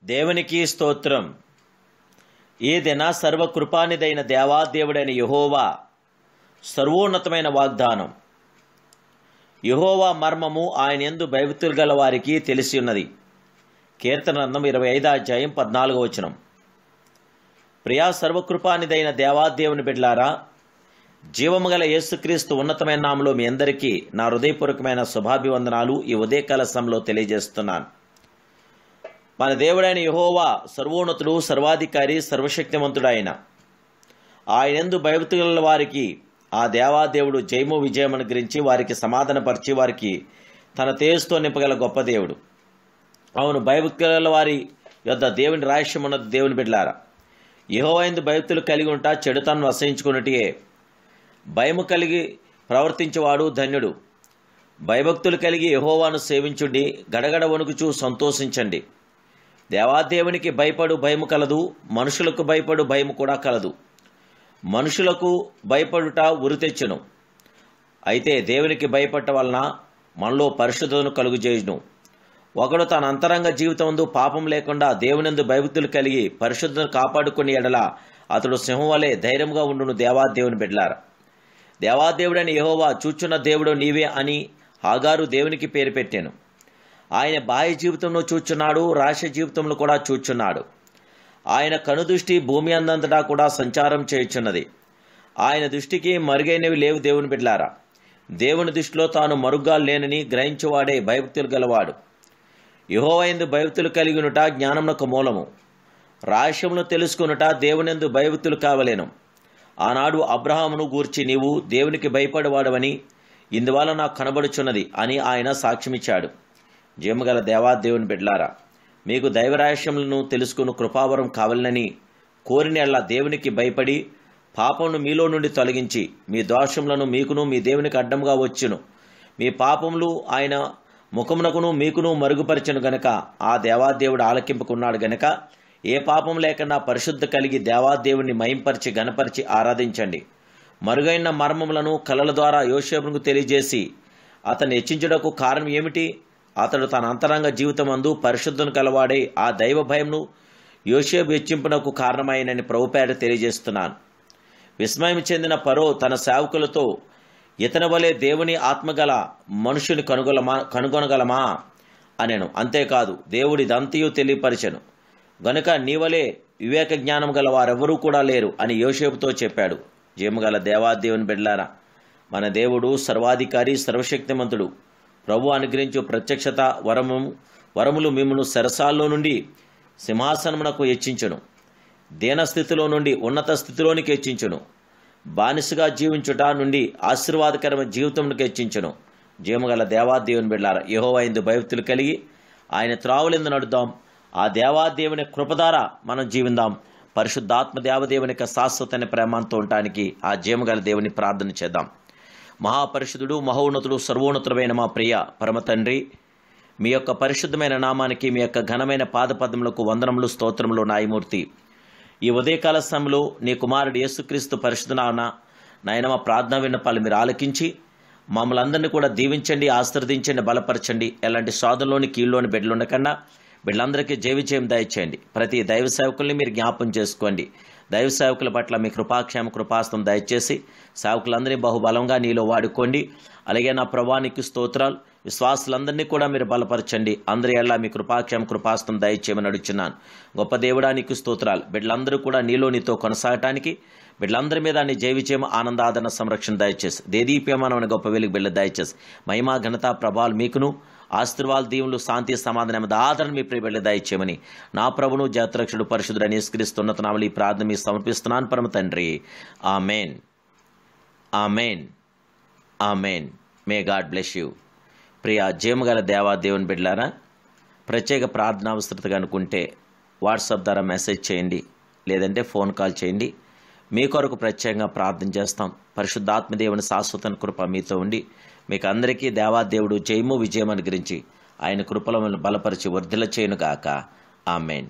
దేవునికి స్తోత్రం. ఈ దిన సర్వకృపానిదైన దేవాదేవుడైన యెహోవా సర్వోన్నతమైన వాగ్దానం. యెహోవా మర్మము ఆయన యందు భయభక్తులు గల వారికి తెలిసి ఉన్నది. కీర్తన గ్రంథం 25:14. ప్రియా సర్వకృపానిదైన దేవాదేవుని బిడ్డలారా, జీవము గల యేసుక్రీస్తు ఉన్నతమైన నామములో మీ అందరికీ నా హృదయపూర్వకమైన శుభాభివందనాలు ఈ ఉదయకాల సమయంలో తెలియజేస్తున్నాను. మన దేవుడైన యెహోవా సర్వోన్నతుడు, సర్వాధికారి, సర్వశక్తిమంతుడైన ఆయన యందు భయభక్తులు గల వారికి ఆ దేవాదేవుడు జయము విజయమును గురించి వారికి సమాధానపరిచి వారికి తన తేజస్సుతో నింపగల గొప్ప దేవుడు. అవును, భయభక్తులు గల వారి యొద్ద దేవుని రహస్యం ఉన్నది. దేవుని బిడ్డలారా, యెహోవా యందు భయభక్తులు కలిగి ఉంటా చెడుతనం అసహించుకున్నట్టే. భయము కలిగి ప్రవర్తించేవాడు ధన్యుడు. భయభక్తులు కలిగి యెహోవాను సేవించుడి, గడగడ వణుకుచూ సంతోషించండి. దేవాదేవునికి భయపడు భయము కలదు, మనుషులకు భయపడు భయము కూడా కలదు. మనుషులకు భయపడుట ఉరి తెచ్చును, అయితే దేవునికి భయపడట వలన మనలో పరిశుద్ధతను కలుగుచేయును. ఒకడు తన అంతరంగ జీవితమందు పాపం లేకుండా దేవునందు భయభక్తులు కలిగి పరిశుద్ధతను కాపాడుకుని ఎడల అతడు సింహం వలె ధైర్యంగా ఉండును. దేవాదేవుని బిడ్డలారా, దేవాదేవుడైన యెహోవా చూచున్న దేవుడు నీవే అని హాగారు దేవునికి పేరు పెట్టాను. ఆయన బాహ్య జీవితంలో చూచున్నాడు, రహస్య జీవితంలో కూడా చూచున్నాడు. ఆయన కనుదృష్టి భూమి అందంతటా కూడా సంచారం చేయుచున్నది. ఆయన దృష్టికి మరుగైనవి లేవు. దేవుని బిడ్డలారా, దేవుని దృష్టిలో తాను మరుగ్గా లేనని గ్రహించువాడే భయభక్తులు గలవాడు. యెహోవా యందు భయభక్తులు కలిగినుట జ్ఞానమునకు మూలము. రహస్యమును తెలుసుకునుట దేవునియందు భయభక్తులు కావలేను. ఆనాడు అబ్రహామును గూర్చి నీవు దేవునికి భయపడేవాడవని ఇందువల్ల నాకు కనబడుచున్నది అని ఆయన సాక్ష్యమిచ్చాడు. జీవముగల దేవాదేవుని బిడ్డలారా, మీకు దైవ రహస్యములను తెలుసుకుని కృపావరం కావాలని కోరినెల్లా దేవునికి భయపడి పాపమును మీలో నుండి తొలగించి మీ దోషములను మీకును మీ దేవునికి అడ్డముగా వచ్చును. మీ పాపములు ఆయన ముఖమునకును మీకును మరుగుపరచను గనక ఆ దేవాదేవుడు ఆలకింపుకున్నాడు గనక ఏ పాపం లేకుండా పరిశుద్ధ కలిగి దేవాదేవుని మహింపరిచి గణపరిచి ఆరాధించండి. మరుగైన మర్మములను కలల ద్వారా యోసేపుకు తెలియజేసి అతన్ని హెచ్చించుటకు కారణం ఏమిటి? అతడు తన అంతరంగ జీవితమందు పరిశుద్ధను కలవాడై ఆ దైవ భయంను యోసేపు హెచ్చింపునకు కారణమైనని ప్రభుపేట తెలియజేస్తున్నాను. విస్మయం చెందిన ఫరో తన సేవకులతో ఇతని వలె దేవుని ఆత్మగల మనుషుని కనుగొనగలమా అనెను. అంతేకాదు, దేవుడి దంతియు తెలియపరిచెను గనుక నీవలే వివేక జ్ఞానం గల వారెవరూ కూడా లేరు అని యోసేపుతో చెప్పాడు. జీవముగల దేవాదేవుని బిడ్డలారా, మన దేవుడు సర్వాధికారి, సర్వశక్తిమంతుడు. ప్రభు అనుగ్రహించు ప్రత్యక్షత వరములు మిమ్మును సరసాల్లో నుండి సింహాసనమునకు హెచ్చించును. దీనస్థితిలో నుండి ఉన్నత స్థితిలోనికి హెచ్చించును. బానిసగా జీవించుట నుండి ఆశీర్వాదకరమైన జీవితంకు హెచ్చించును. జీవముగల దేవాదేవుని బిడ్డలారా, యెహోవా యందు భయభక్తులు కలిగి ఆయన త్రావులెందు నడుద్దాం. ఆ దేవాదేవుని కృపధార మనం జీవిందాం. పరిశుద్ధాత్మ దేవదేవుని యొక్క శాశ్వతమైన ప్రేమంతో ఉండటానికి ఆ జీవముగల దేవుని ప్రార్థన చేద్దాం. మహాపరిశుద్ధుడు, మహోన్నతుడు, సర్వోన్నతుడైన మా ప్రియ పరమ తండ్రి, మీ యొక్క పరిశుద్ధమైన నామానికి మీ యొక్క ఘనమైన పాదపద్మలకు వందనములు, స్తోత్రములు నాయమూర్తి. ఈ ఉదయకాల సమయంలో నీ కుమారుడు యేసుక్రీస్తు పరిశుద్ధ నాయన మా ప్రార్థన విన్నపాలు మీరు ఆలకించి మమ్మల్ని అందరినీ కూడా దీవించండి, ఆశీర్వదించండి, బలపరచండి. ఎలాంటి సాధనలోని కీళ్ళలోని బిడ్డలు ఉండకుండా వీళ్ళందరికీ జయవిజయం దయచేయండి. ప్రతి దైవ సేవకుల్ని మీరు జ్ఞాపం చేసుకోండి. దైవ సేవకుల పట్ల మీ కృపాక్షేమ కృపాస్తం దయచేసి సేవకులందరినీ బహుబలంగా నీలో వాడుకోండి. అలాగే నా ప్రభానికి స్తోత్రాలు. విశ్వాసులందరినీ కూడా మీరు బలపరచండి. అందరి ఎల్లా మీ కృపాక్షేమ కృపాస్తం దయచేయమని అడుగుచున్నాను. గొప్ప దేవుడా నీకు స్తోత్రాలు. బిడ్డలందరూ కూడా నీతో కొనసాగటానికి బిడ్డలందరి మీద నీ జయవిజయం, ఆనంద, ఆదరణ, సంరక్షణ దయచేసి దేదీప్యమానమైన గొప్ప వెలుగు బిడ్డ దయచేసి మహిమా, ఘనత, ప్రభావాలు మీకును, ఆశీర్వాదాలు, దీవులు, శాంతి, సమాధానం, ఆదరణ మీ ప్రియ బిడ్డ దయచేయమని నా ప్రభును జాతరక్షుడు పరిశుద్ధుడని యేసుక్రీస్తున్నత నామములో ఈ ప్రార్థన మీకు సమర్పిస్తున్నాను పరమ తండ్రి. Amen, amen, amen. May God bless you. ప్రియ జీవముగల దేవాదేవుని బిడ్డలారా, ప్రత్యేక ప్రార్థన అవసరతగా అనుకుంటే వాట్సాప్ ద్వారా మెసేజ్ చేయండి, లేదంటే ఫోన్ కాల్ చేయండి. మీ కొరకు ప్రత్యేకంగా ప్రార్థన చేస్తాం. పరిశుద్ధాత్మదేవుని శాశ్వత కృప మీతో ఉండి మీకు అందరికీ దేవాదేవుడు జయము విజయం అనుగ్రహించి ఆయన కృపలను బలపరిచి వర్ధిల్ల చేయునుగాక. ఆమెన్.